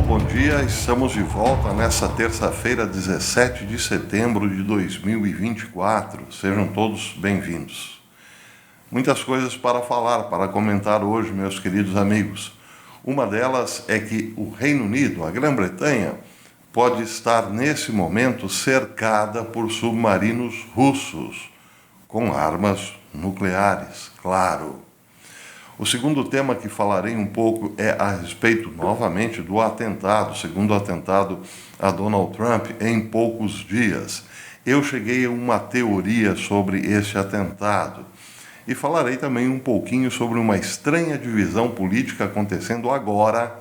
bom dia. Estamos de volta nessa terça-feira, 17 de setembro de 2024. Sejam todos bem-vindos. Muitas coisas para falar, para comentar hoje, meus queridos amigos. Uma delas é que o Reino Unido, a Grã-Bretanha, pode estar nesse momento cercada por submarinos russos, com armas nucleares, claro. O segundo tema que falarei um pouco é a respeito, novamente, do atentado, segundo atentado a Donald Trump, em poucos dias. Eu cheguei a uma teoria sobre este atentado e falarei também um pouquinho sobre uma estranha divisão política acontecendo agora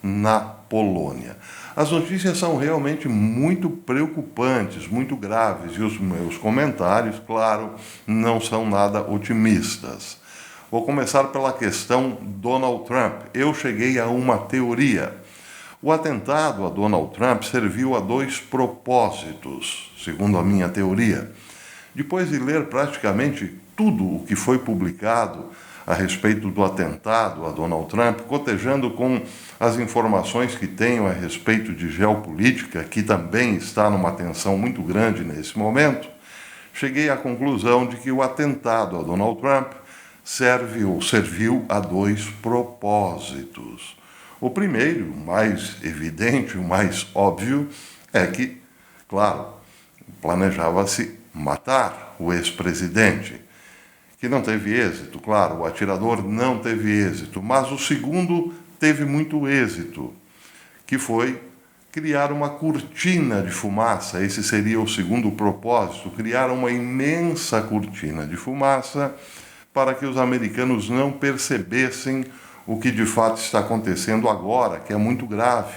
na Polônia. As notícias são realmente muito preocupantes, muito graves, e os meus comentários, claro, não são nada otimistas. Vou começar pela questão Donald Trump. Eu cheguei a uma teoria. O atentado a Donald Trump serviu a dois propósitos, segundo a minha teoria. Depois de ler praticamente tudo o que foi publicado a respeito do atentado a Donald Trump, cotejando com as informações que tenho a respeito de geopolítica, que também está numa tensão muito grande nesse momento, cheguei à conclusão de que o atentado a Donald Trump serviu a dois propósitos. O primeiro, o mais evidente, o mais óbvio, é que, claro, planejava-se matar o ex-presidente, que não teve êxito, claro, o atirador não teve êxito, mas o segundo teve muito êxito, que foi criar uma cortina de fumaça. Esse seria o segundo propósito, criar uma imensa cortina de fumaça para que os americanos não percebessem o que de fato está acontecendo agora, que é muito grave,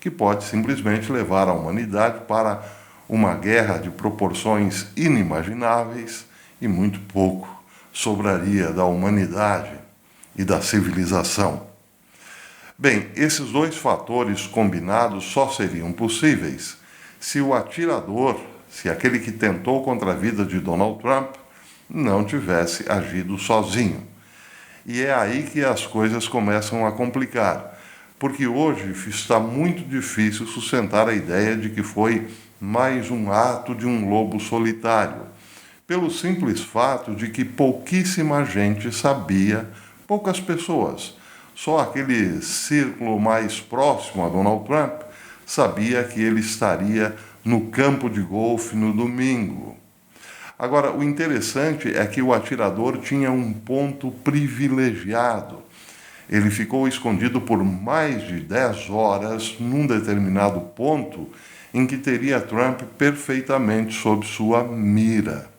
que pode simplesmente levar a humanidade para uma guerra de proporções inimagináveis e muito pouco sobraria da humanidade e da civilização. Bem, esses dois fatores combinados só seriam possíveis se o atirador, se aquele que tentou contra a vida de Donald Trump, não tivesse agido sozinho. E é aí que as coisas começam a complicar, porque hoje está muito difícil sustentar a ideia de que foi mais um ato de um lobo solitário, pelo simples fato de que pouquíssima gente sabia, poucas pessoas, só aquele círculo mais próximo a Donald Trump sabia que ele estaria no campo de golfe no domingo. Agora, o interessante é que o atirador tinha um ponto privilegiado. Ele ficou escondido por mais de 10 horas num determinado ponto em que teria Trump perfeitamente sob sua mira.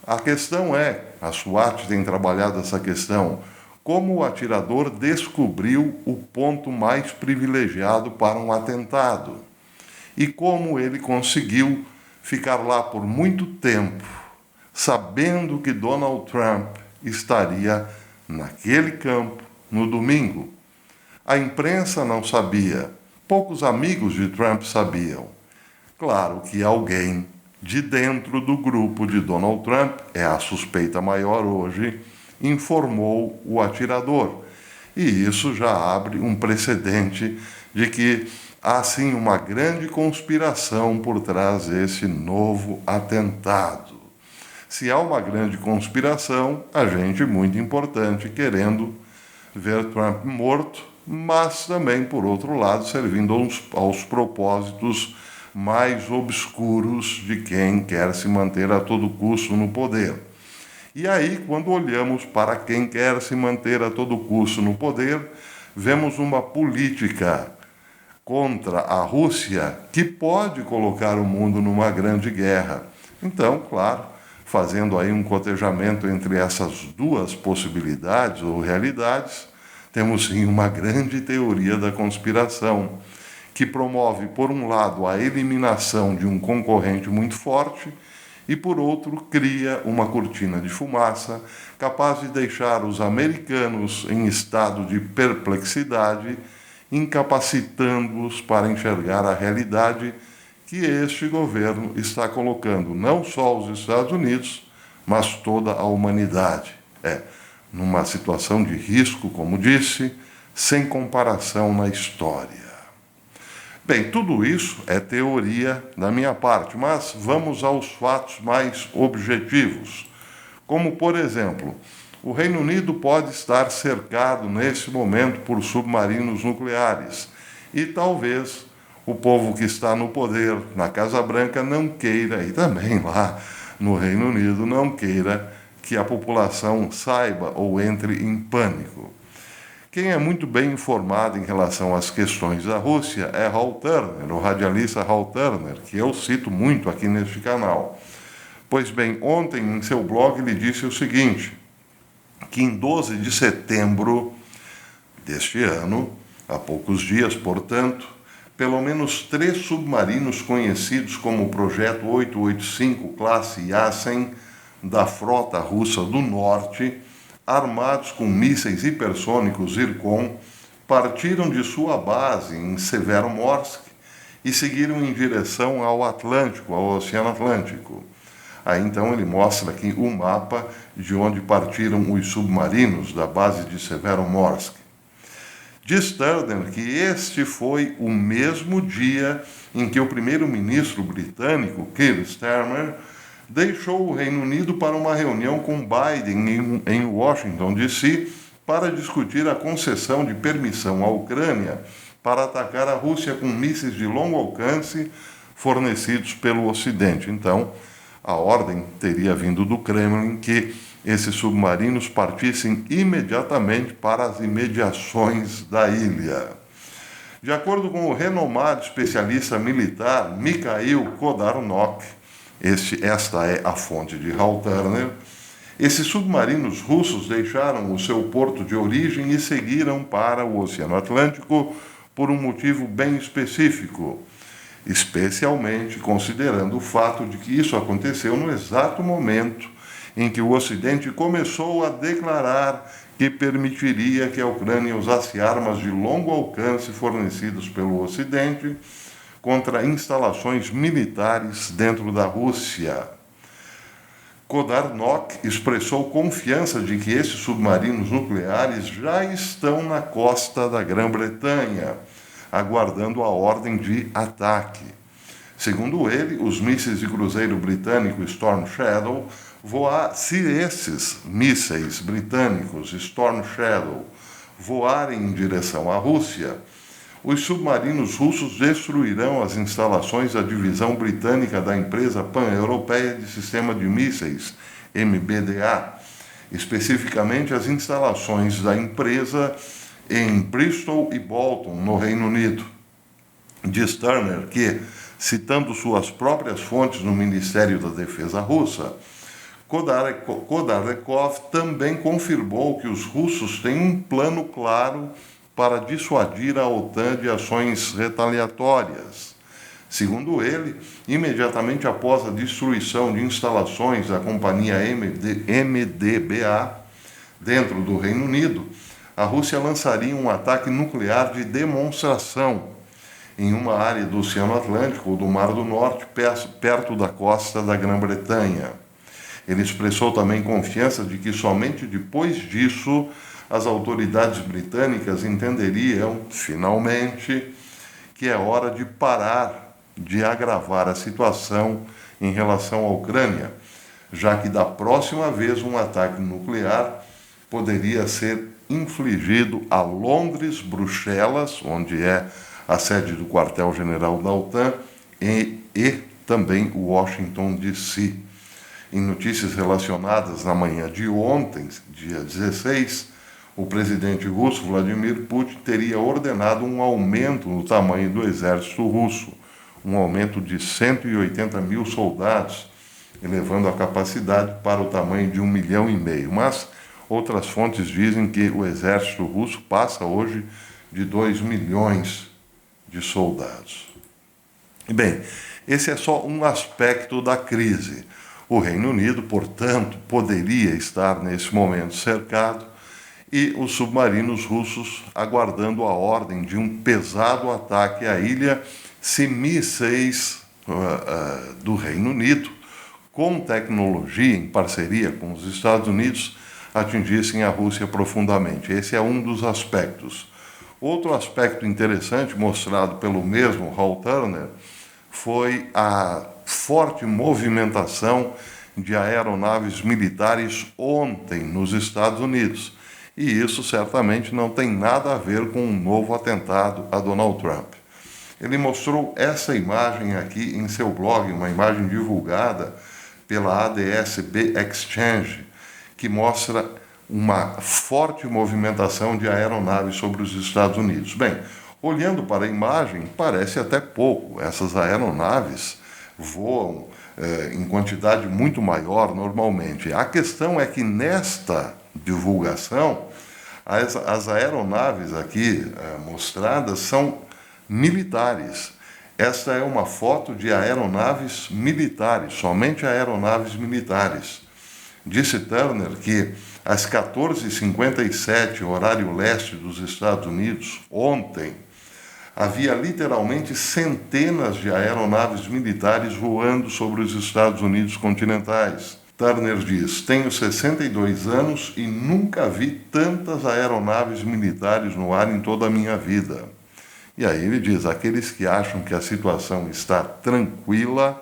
A questão é, a SWAT tem trabalhado essa questão, como o atirador descobriu o ponto mais privilegiado para um atentado e como ele conseguiu ficar lá por muito tempo, sabendo que Donald Trump estaria naquele campo no domingo. A imprensa não sabia, poucos amigos de Trump sabiam. Claro que alguém de dentro do grupo de Donald Trump, é a suspeita maior hoje, informou o atirador. E isso já abre um precedente de que há sim uma grande conspiração por trás desse novo atentado. Se há uma grande conspiração, há gente muito importante querendo ver Trump morto, mas também, por outro lado, servindo aos propósitos mais obscuros de quem quer se manter a todo custo no poder. E aí, quando olhamos para quem quer se manter a todo custo no poder, vemos uma política contra a Rússia que pode colocar o mundo numa grande guerra. Então, claro, fazendo aí um cotejamento entre essas duas possibilidades ou realidades, temos sim uma grande teoria da conspiração, que promove, por um lado, a eliminação de um concorrente muito forte e, por outro, cria uma cortina de fumaça capaz de deixar os americanos em estado de perplexidade, incapacitando-os para enxergar a realidade que este governo está colocando não só os Estados Unidos, mas toda a humanidade. Numa situação de risco, como disse, sem comparação na história. Bem, tudo isso é teoria da minha parte, mas vamos aos fatos mais objetivos. Como, por exemplo, o Reino Unido pode estar cercado nesse momento por submarinos nucleares e talvez o povo que está no poder na Casa Branca não queira, e também lá no Reino Unido não queira, que a população saiba ou entre em pânico. Quem é muito bem informado em relação às questões da Rússia é Hal Turner, o radialista Hal Turner, que eu cito muito aqui neste canal. Pois bem, ontem em seu blog ele disse o seguinte, que em 12 de setembro deste ano, há poucos dias, portanto, pelo menos 3 submarinos conhecidos como o Projeto 885 classe Yasen da frota russa do norte, armados com mísseis hipersônicos Zircon, partiram de sua base em Severomorsk e seguiram em direção ao Atlântico, ao Oceano Atlântico. Aí então ele mostra aqui o mapa de onde partiram os submarinos da base de Severomorsk. Diz Turner que este foi o mesmo dia em que o primeiro-ministro britânico, Keir Starmer, deixou o Reino Unido para uma reunião com Biden em Washington, D.C., para discutir a concessão de permissão à Ucrânia para atacar a Rússia com mísseis de longo alcance fornecidos pelo Ocidente. Então, a ordem teria vindo do Kremlin que esses submarinos partissem imediatamente para as imediações da ilha. De acordo com o renomado especialista militar Mikhail Kodarnok, esta é a fonte de Hal Turner, esses submarinos russos deixaram o seu porto de origem e seguiram para o Oceano Atlântico por um motivo bem específico, especialmente considerando o fato de que isso aconteceu no exato momento em que o Ocidente começou a declarar que permitiria que a Ucrânia usasse armas de longo alcance fornecidas pelo Ocidente contra instalações militares dentro da Rússia. Kodarnok expressou confiança de que esses submarinos nucleares já estão na costa da Grã-Bretanha, aguardando a ordem de ataque. Segundo ele, os mísseis de cruzeiro britânico Storm Shadow se esses mísseis britânicos Storm Shadow voarem em direção à Rússia, os submarinos russos destruirão as instalações da divisão britânica da empresa pan-europeia de sistema de mísseis, MBDA, especificamente as instalações da empresa em Bristol e Bolton, no Reino Unido. Diz Turner que, citando suas próprias fontes no Ministério da Defesa russa, Kodarekov também confirmou que os russos têm um plano claro para dissuadir a OTAN de ações retaliatórias. Segundo ele, imediatamente após a destruição de instalações da companhia MDBA dentro do Reino Unido, a Rússia lançaria um ataque nuclear de demonstração em uma área do Oceano Atlântico ou do Mar do Norte, perto da costa da Grã-Bretanha. Ele expressou também confiança de que somente depois disso as autoridades britânicas entenderiam, finalmente, que é hora de parar de agravar a situação em relação à Ucrânia, já que da próxima vez um ataque nuclear poderia ser infligido a Londres, Bruxelas, onde é a sede do quartel-general da OTAN, e também Washington, D.C. Em notícias relacionadas na manhã de ontem, dia 16, o presidente russo Vladimir Putin teria ordenado um aumento no tamanho do exército russo, um aumento de 180 mil soldados, elevando a capacidade para o tamanho de 1,5 milhão. Mas outras fontes dizem que o exército russo passa hoje de 2 milhões de soldados. Bem, esse é só um aspecto da crise. O Reino Unido, portanto, poderia estar nesse momento cercado e os submarinos russos aguardando a ordem de um pesado ataque à ilha se mísseis do Reino Unido, com tecnologia em parceria com os Estados Unidos, atingissem a Rússia profundamente. Esse é um dos aspectos. Outro aspecto interessante mostrado pelo mesmo Hal Turner foi a forte movimentação de aeronaves militares ontem nos Estados Unidos. E isso certamente não tem nada a ver com um novo atentado a Donald Trump. Ele mostrou essa imagem aqui em seu blog, uma imagem divulgada pela ADS-B Exchange, que mostra uma forte movimentação de aeronaves sobre os Estados Unidos. Bem, olhando para a imagem, parece até pouco. Essas aeronaves voam em quantidade muito maior normalmente. A questão é que nesta divulgação, as aeronaves aqui mostradas são militares. Esta é uma foto de aeronaves militares, somente aeronaves militares. Disse Turner que às 14h57, horário leste dos Estados Unidos, ontem, havia literalmente centenas de aeronaves militares voando sobre os Estados Unidos continentais. Turner diz: tenho 62 anos e nunca vi tantas aeronaves militares no ar em toda a minha vida. E aí ele diz: aqueles que acham que a situação está tranquila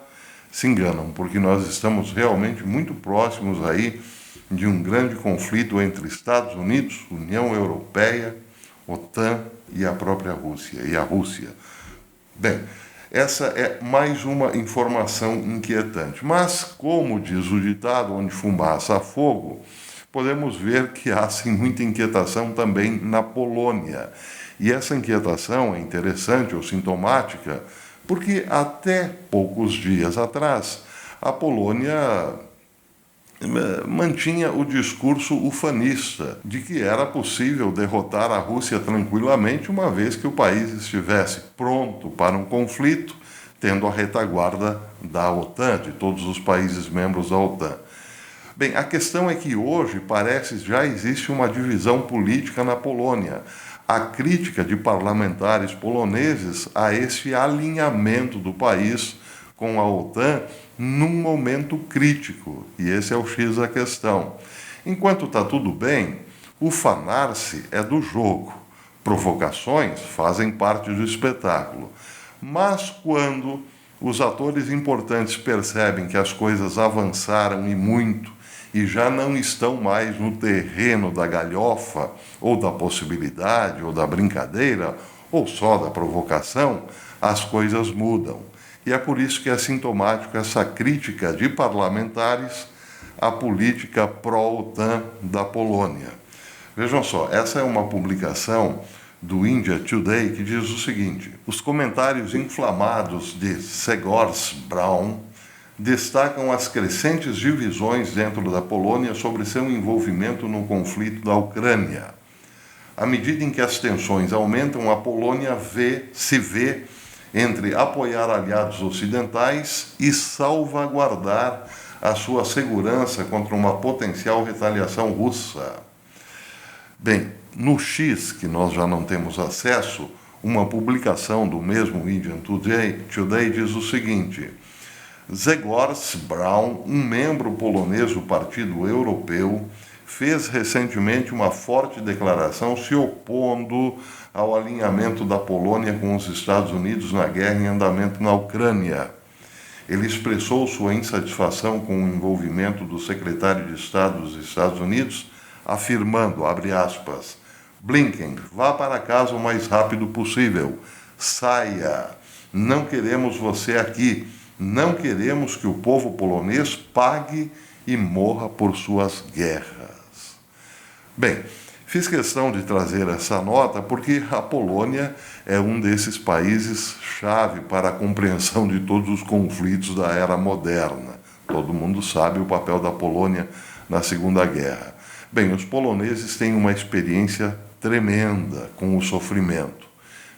se enganam, porque nós estamos realmente muito próximos aí de um grande conflito entre Estados Unidos, União Europeia, OTAN e a própria Rússia, e a Rússia. Bem, essa é mais uma informação inquietante. Mas, como diz o ditado, onde fumaça há fogo, podemos ver que há sim muita inquietação também na Polônia. E essa inquietação é interessante ou sintomática, porque até poucos dias atrás, a Polônia mantinha o discurso ufanista de que era possível derrotar a Rússia tranquilamente, uma vez que o país estivesse pronto para um conflito, tendo a retaguarda da OTAN, de todos os países membros da OTAN. Bem, a questão é que hoje parece já existe uma divisão política na Polônia. A crítica de parlamentares poloneses a esse alinhamento do país com a OTAN num momento crítico, e esse é o X da questão. Enquanto está tudo bem, ufanar-se é do jogo, provocações fazem parte do espetáculo. Mas quando os atores importantes percebem que as coisas avançaram e muito, e já não estão mais no terreno da galhofa, ou da possibilidade, ou da brincadeira, ou só da provocação, as coisas mudam. E é por isso que é sintomático essa crítica de parlamentares à política pró-OTAN da Polônia. Vejam só, essa é uma publicação do India Today que diz o seguinte: os comentários inflamados de Grzegorz Braun destacam as crescentes divisões dentro da Polônia sobre seu envolvimento no conflito da Ucrânia. À medida em que as tensões aumentam, a Polônia se vê entre apoiar aliados ocidentais e salvaguardar a sua segurança contra uma potencial retaliação russa. Bem, no X, que nós já não temos acesso, uma publicação do mesmo Indian Today diz o seguinte: Grzegorz Braun, um membro polonês do Partido Europeu, fez recentemente uma forte declaração se opondo ao alinhamento da Polônia com os Estados Unidos na guerra em andamento na Ucrânia. Ele expressou sua insatisfação com o envolvimento do secretário de Estado dos Estados Unidos, afirmando, abre aspas, Blinken, vá para casa o mais rápido possível, saia, não queremos você aqui, não queremos que o povo polonês pague e morra por suas guerras. Bem, fiz questão de trazer essa nota porque a Polônia é um desses países chave para a compreensão de todos os conflitos da era moderna. Todo mundo sabe o papel da Polônia na Segunda Guerra. Bem, os poloneses têm uma experiência tremenda com o sofrimento.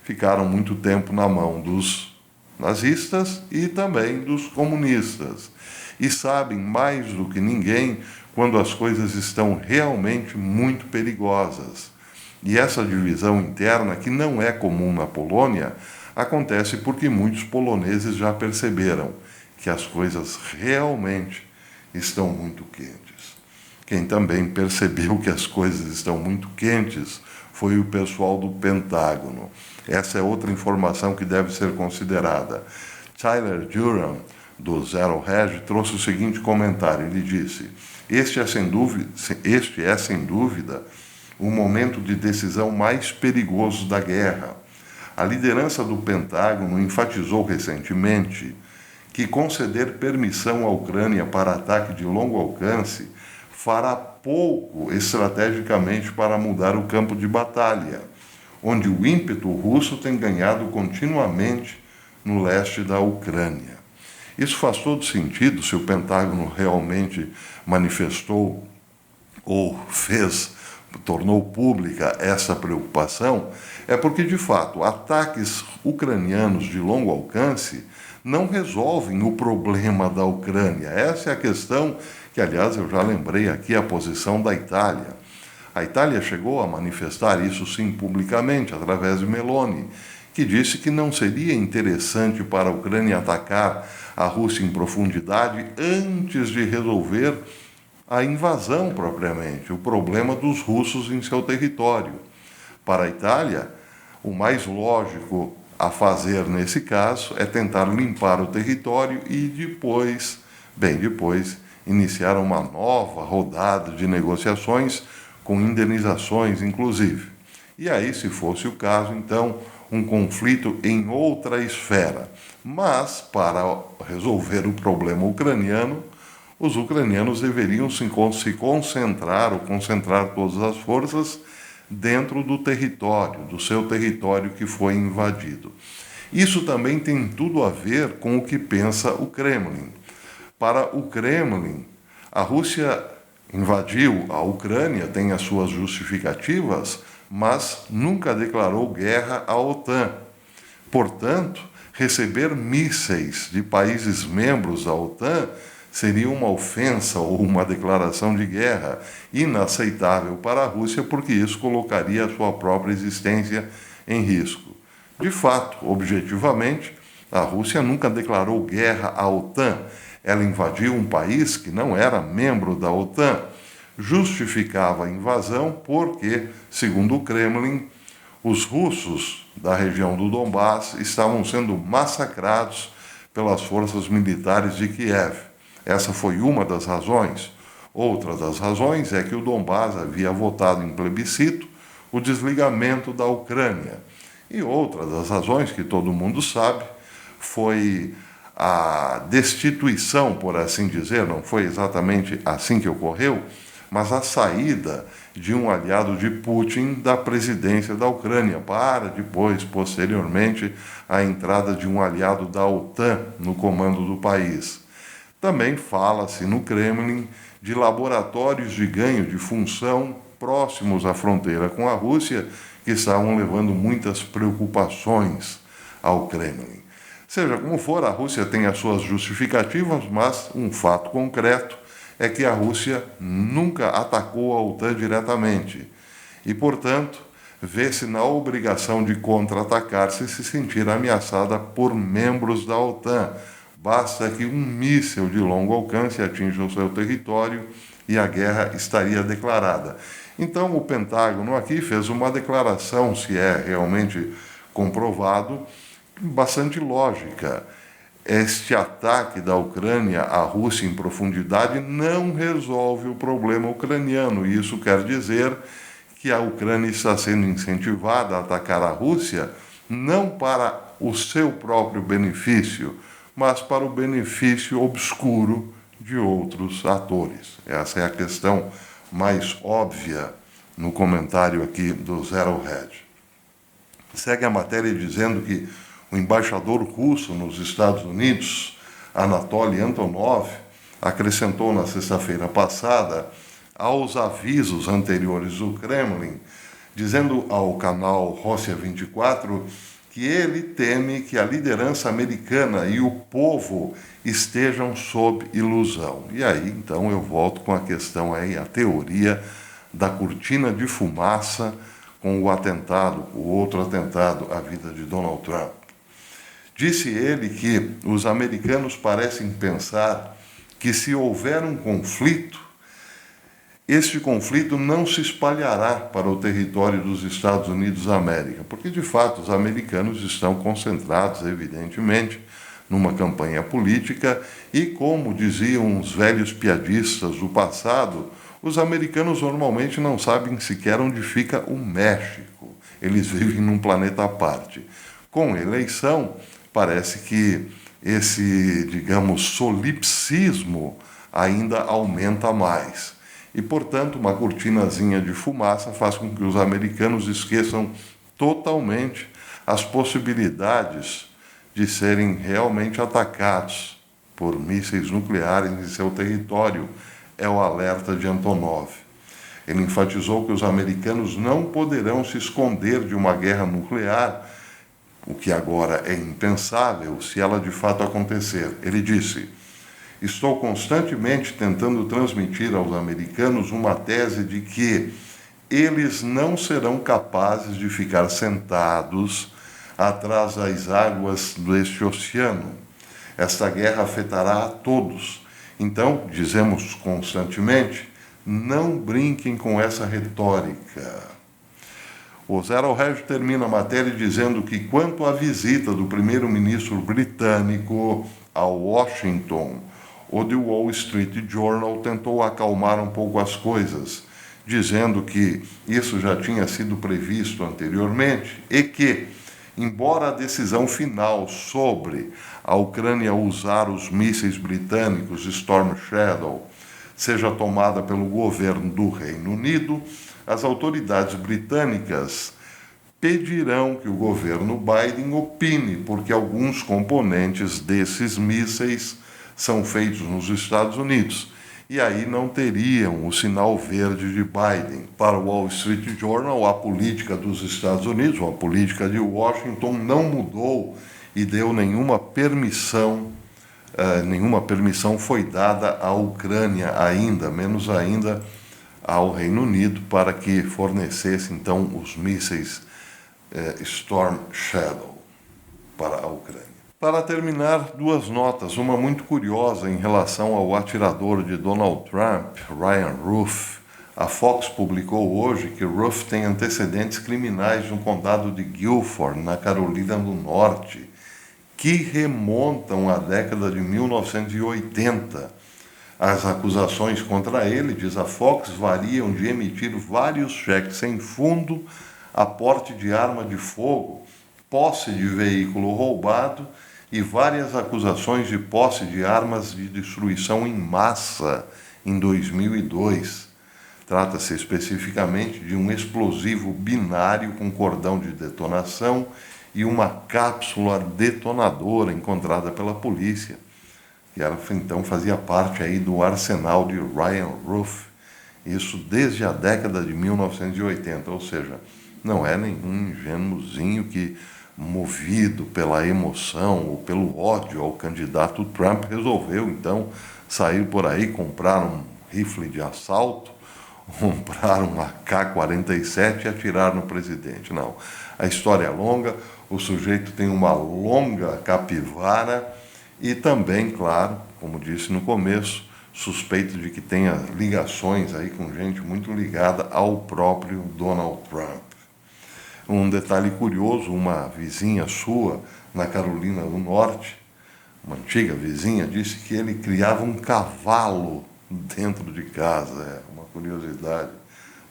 Ficaram muito tempo na mão dos nazistas e também dos comunistas. E sabem mais do que ninguém quando as coisas estão realmente muito perigosas. E essa divisão interna, que não é comum na Polônia, acontece porque muitos poloneses já perceberam que as coisas realmente estão muito quentes. Quem também percebeu que as coisas estão muito quentes foi o pessoal do Pentágono. Essa é outra informação que deve ser considerada. Tyler Durham, do Zero Hedge, trouxe o seguinte comentário. Ele disse: este é sem dúvida o momento de decisão mais perigoso da guerra. A liderança do Pentágono enfatizou recentemente que conceder permissão à Ucrânia para ataque de longo alcance fará pouco estrategicamente para mudar o campo de batalha, onde o ímpeto russo tem ganhado continuamente no leste da Ucrânia. Isso faz todo sentido se o Pentágono realmente manifestou ou tornou pública essa preocupação, é porque, de fato, ataques ucranianos de longo alcance não resolvem o problema da Ucrânia. Essa é a questão que, aliás, eu já lembrei aqui a posição da Itália. A Itália chegou a manifestar isso, sim, publicamente, através de Meloni, que disse que não seria interessante para a Ucrânia atacar a Rússia em profundidade antes de resolver a invasão propriamente, o problema dos russos em seu território. Para a Itália, o mais lógico a fazer nesse caso é tentar limpar o território e depois, iniciar uma nova rodada de negociações com indenizações, inclusive. E aí, se fosse o caso, então, um conflito em outra esfera. Mas, para resolver o problema ucraniano, os ucranianos deveriam se concentrar todas as forças dentro do seu território que foi invadido. Isso também tem tudo a ver com o que pensa o Kremlin. Para o Kremlin, a Rússia invadiu a Ucrânia, tem as suas justificativas, mas nunca declarou guerra à OTAN. Portanto, receber mísseis de países membros da OTAN seria uma ofensa ou uma declaração de guerra inaceitável para a Rússia, porque isso colocaria a sua própria existência em risco. De fato, objetivamente, a Rússia nunca declarou guerra à OTAN. Ela invadiu um país que não era membro da OTAN. Justificava a invasão porque, segundo o Kremlin, os russos da região do Donbass estavam sendo massacrados pelas forças militares de Kiev. Essa foi uma das razões. Outra das razões é que o Donbass havia votado em plebiscito o desligamento da Ucrânia. E outra das razões, que todo mundo sabe, foi a destituição, por assim dizer, não foi exatamente assim que ocorreu, mas a saída de um aliado de Putin da presidência da Ucrânia, para depois, posteriormente, a entrada de um aliado da OTAN no comando do país. Também fala-se no Kremlin de laboratórios de ganho de função próximos à fronteira com a Rússia, que estavam levando muitas preocupações ao Kremlin. Seja como for, a Rússia tem as suas justificativas, mas um fato concreto é que a Rússia nunca atacou a OTAN diretamente e, portanto, vê-se na obrigação de contra-atacar se sentir ameaçada por membros da OTAN. Basta que um míssil de longo alcance atinja o seu território e a guerra estaria declarada. Então, o Pentágono aqui fez uma declaração, se é realmente comprovado, bastante lógica. Este ataque da Ucrânia à Rússia em profundidade não resolve o problema ucraniano. E isso quer dizer que a Ucrânia está sendo incentivada a atacar a Rússia não para o seu próprio benefício, mas para o benefício obscuro de outros atores. Essa é a questão mais óbvia no comentário aqui do Zero Hedge. Segue a matéria dizendo que o embaixador russo nos Estados Unidos, Anatoly Antonov, acrescentou na sexta-feira passada aos avisos anteriores do Kremlin, dizendo ao canal Rússia 24 que ele teme que a liderança americana e o povo estejam sob ilusão. E aí, então, eu volto com a questão aí, a teoria da cortina de fumaça com o outro atentado à vida de Donald Trump. Disse ele que os americanos parecem pensar que se houver um conflito, este conflito não se espalhará para o território dos Estados Unidos da América, porque de fato os americanos estão concentrados, evidentemente, numa campanha política e, como diziam os velhos piadistas do passado, os americanos normalmente não sabem sequer onde fica o México. Eles vivem num planeta à parte. Com a eleição, parece que esse, digamos, solipsismo ainda aumenta mais. E, portanto, uma cortinazinha de fumaça faz com que os americanos esqueçam totalmente as possibilidades de serem realmente atacados por mísseis nucleares em seu território. É o alerta de Antonov. Ele enfatizou que os americanos não poderão se esconder de uma guerra nuclear, o que agora é impensável se ela de fato acontecer. Ele disse: estou constantemente tentando transmitir aos americanos uma tese de que eles não serão capazes de ficar sentados atrás das águas deste oceano. Esta guerra afetará a todos. Então, dizemos constantemente, não brinquem com essa retórica. O Zero Hedge termina a matéria dizendo que, quanto à visita do primeiro-ministro britânico a Washington, o The Wall Street Journal tentou acalmar um pouco as coisas, dizendo que isso já tinha sido previsto anteriormente e que, embora a decisão final sobre a Ucrânia usar os mísseis britânicos Storm Shadow seja tomada pelo governo do Reino Unido, as autoridades britânicas pedirão que o governo Biden opine, porque alguns componentes desses mísseis são feitos nos Estados Unidos, e aí não teriam o sinal verde de Biden. Para o Wall Street Journal, a política dos Estados Unidos, a política de Washington, não mudou e deu nenhuma permissão foi dada à Ucrânia ainda, menos ainda ao Reino Unido, para que fornecesse então os mísseis Storm Shadow para a Ucrânia. Para terminar, duas notas, uma muito curiosa em relação ao atirador de Donald Trump, Ryan Roof. A Fox publicou hoje que Roof tem antecedentes criminais no condado de Guilford, na Carolina do Norte, que remontam à década de 1980. As acusações contra ele, diz a Fox, variam de emitir vários cheques sem fundo, a porte de arma de fogo, posse de veículo roubado e várias acusações de posse de armas de destruição em massa em 2002. Trata-se especificamente de um explosivo binário com cordão de detonação e uma cápsula detonadora encontrada pela polícia, que então fazia parte aí do arsenal de Ryan Roof, isso desde a década de 1980, ou seja, não é nenhum ingênuozinho que, movido pela emoção ou pelo ódio ao candidato Trump, resolveu então sair por aí, comprar um rifle de assalto, comprar um AK-47 e atirar no presidente. Não, a história é longa, o sujeito tem uma longa capivara e também, claro, como disse no começo, suspeito de que tenha ligações aí com gente muito ligada ao próprio Donald Trump. Um detalhe curioso, uma vizinha sua na Carolina do Norte, uma antiga vizinha, disse que ele criava um cavalo dentro de casa. É uma curiosidade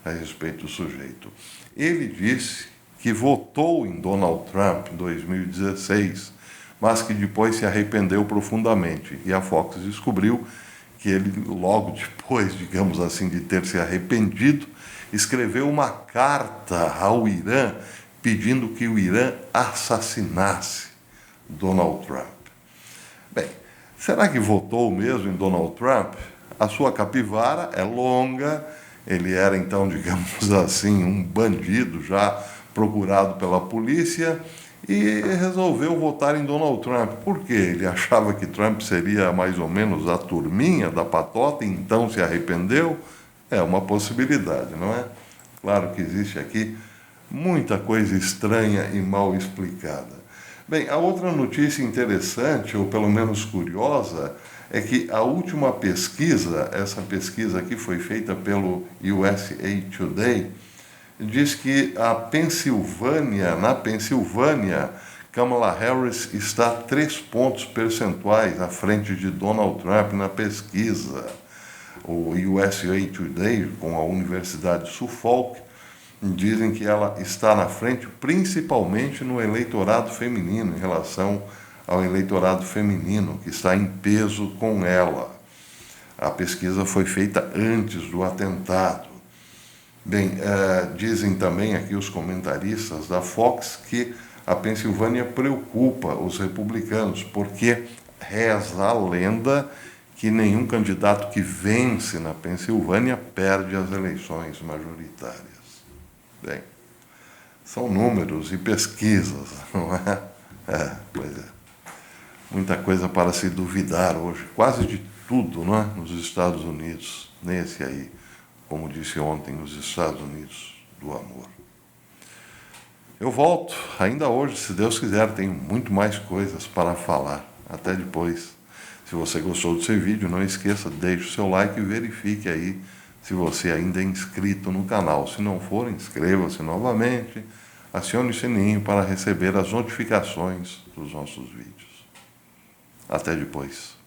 a respeito do sujeito. Ele disse que votou em Donald Trump em 2016, mas que depois se arrependeu profundamente. E a Fox descobriu que ele, logo depois, digamos assim, de ter se arrependido, escreveu uma carta ao Irã pedindo que o Irã assassinasse Donald Trump. Bem, será que votou mesmo em Donald Trump? A sua capivara é longa, ele era então, digamos assim, um bandido já procurado pela polícia e resolveu votar em Donald Trump. Por quê? Ele achava que Trump seria mais ou menos a turminha da patota, então se arrependeu? É uma possibilidade, não é? Claro que existe aqui muita coisa estranha e mal explicada. Bem, a outra notícia interessante, ou pelo menos curiosa, é que a última pesquisa, essa pesquisa aqui foi feita pelo USA Today, diz que na Pensilvânia, Kamala Harris está 3 pontos percentuais à frente de Donald Trump na pesquisa. O USA Today, com a Universidade de Suffolk, dizem que ela está na frente principalmente no eleitorado feminino, em relação ao eleitorado feminino, que está em peso com ela. A pesquisa foi feita antes do atentado. Bem, dizem também aqui os comentaristas da Fox que a Pensilvânia preocupa os republicanos, porque reza a lenda que nenhum candidato que vence na Pensilvânia perde as eleições majoritárias. Bem, são números e pesquisas, não é? Pois é. Muita coisa para se duvidar hoje, quase de tudo, não é? Nos Estados Unidos, nesse aí, como disse ontem, os Estados Unidos do amor. Eu volto ainda hoje, se Deus quiser, tenho muito mais coisas para falar. Até depois. Se você gostou desse vídeo, não esqueça, deixe o seu like e verifique aí se você ainda é inscrito no canal. Se não for, inscreva-se novamente, acione o sininho para receber as notificações dos nossos vídeos. Até depois.